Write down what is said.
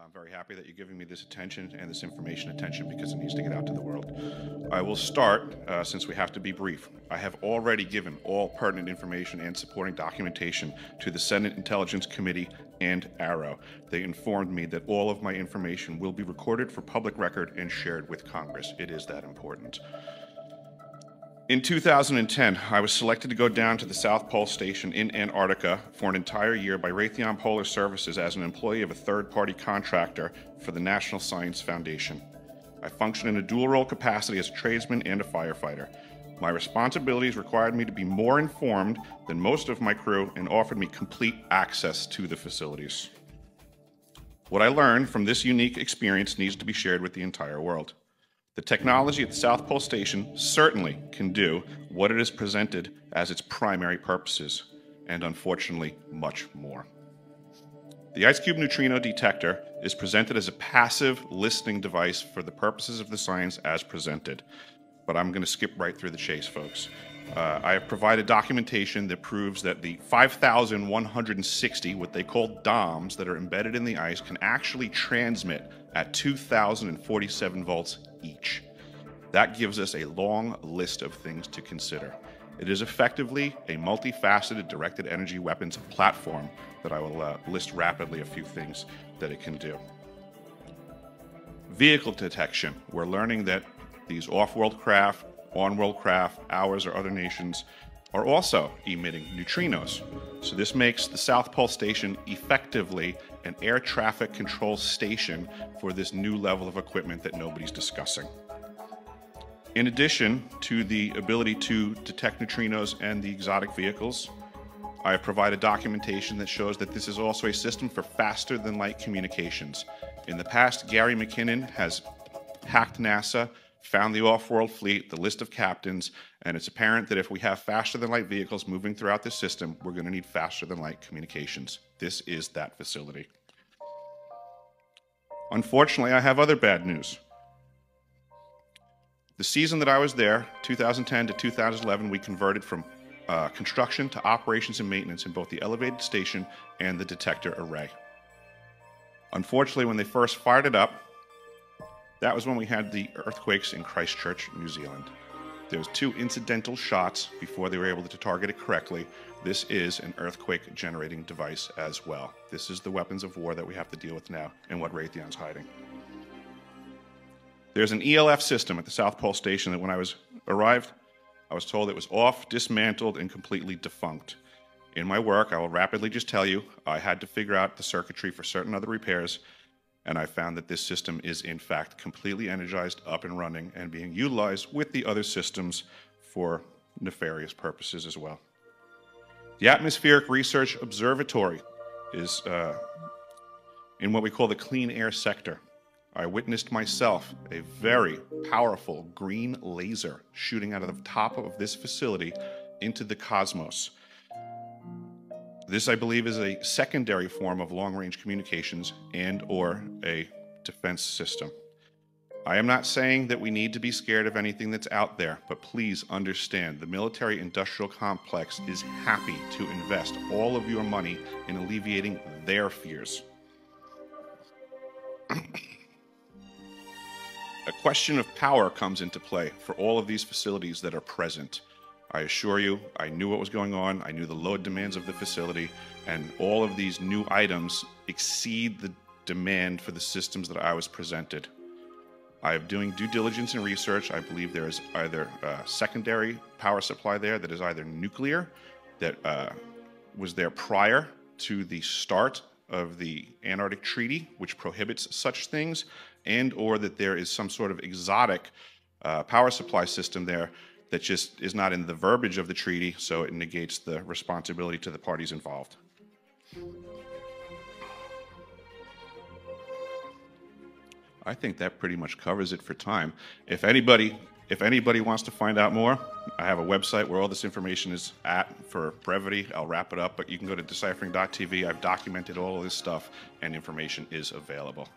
I'm very happy that you're giving me this attention and this information attention because it needs to get out to the world. I will start, since we have to be brief. I have already given all pertinent information and supporting documentation to the Senate Intelligence Committee and AARO. They informed me that all of my information will be recorded for public record and shared with Congress. It is that important. In 2010, I was selected to go down to the South Pole Station in Antarctica for an entire year by Raytheon Polar Services as an employee of a third-party contractor for the National Science Foundation. I function in a dual-role capacity as a tradesman and a firefighter. My responsibilities required me to be more informed than most of my crew and offered me complete access to the facilities. What I learned from this unique experience needs to be shared with the entire world. The technology at the South Pole Station certainly can do what it is presented as its primary purposes, and unfortunately, much more. The IceCube neutrino detector is presented as a passive listening device for the purposes of the science as presented. But I'm going to skip right through the chase, folks. I have provided documentation that proves that the 5,160, what they call DOMs, that are embedded in the ice can actually transmit at 2,047 volts each. That gives us a long list of things to consider. It is effectively a multifaceted directed energy weapons platform that I will list rapidly a few things that it can do. Vehicle detection. We're learning that these off-world craft, on-world craft, ours or other nations, are also emitting neutrinos. So this makes the South Pole Station effectively an air traffic control station for this new level of equipment that nobody's discussing. In addition to the ability to detect neutrinos and the exotic vehicles, I have provided documentation that shows that this is also a system for faster than light communications. In the past, Gary McKinnon has hacked NASA, found the off-world fleet, the list of captains, and it's apparent that if we have faster-than-light vehicles moving throughout the system, we're going to need faster-than-light communications. This is that facility. Unfortunately, I have other bad news. The season that I was there, 2010 to 2011, we converted from construction to operations and maintenance in both the elevated station and the detector array. Unfortunately, when they first fired it up, that was when we had the earthquakes in Christchurch, New Zealand. There was 2 incidental shots before they were able to target it correctly. This is an earthquake generating device as well. This is the weapons of war that we have to deal with now and what Raytheon's hiding. There's an ELF system at the South Pole Station that when I arrived, I was told it was off, dismantled, and completely defunct. In my work, I will rapidly just tell you, I had to figure out the circuitry for certain other repairs, and I found that this system is in fact completely energized, up and running, and being utilized with the other systems for nefarious purposes as well. The Atmospheric Research Observatory is in what we call the clean air sector. I witnessed myself a very powerful green laser shooting out of the top of this facility into the cosmos. This, I believe, is a secondary form of long-range communications and/or a defense system. I am not saying that we need to be scared of anything that's out there, but please understand the military-industrial complex is happy to invest all of your money in alleviating their fears. A question of power comes into play for all of these facilities that are present. I assure you, I knew what was going on, I knew the load demands of the facility, and all of these new items exceed the demand for the systems that I was presented. I am doing due diligence and research. I believe there is either a secondary power supply there that is either nuclear, that was there prior to the start of the Antarctic Treaty, which prohibits such things, and or that there is some sort of exotic power supply system there that just is not in the verbiage of the treaty, so it negates the responsibility to the parties involved. I think that pretty much covers it for time. If anybody wants to find out more, I have a website where all this information is at. For brevity, I'll wrap it up, but you can go to deciphering.tv. I've documented all of this stuff, and information is available.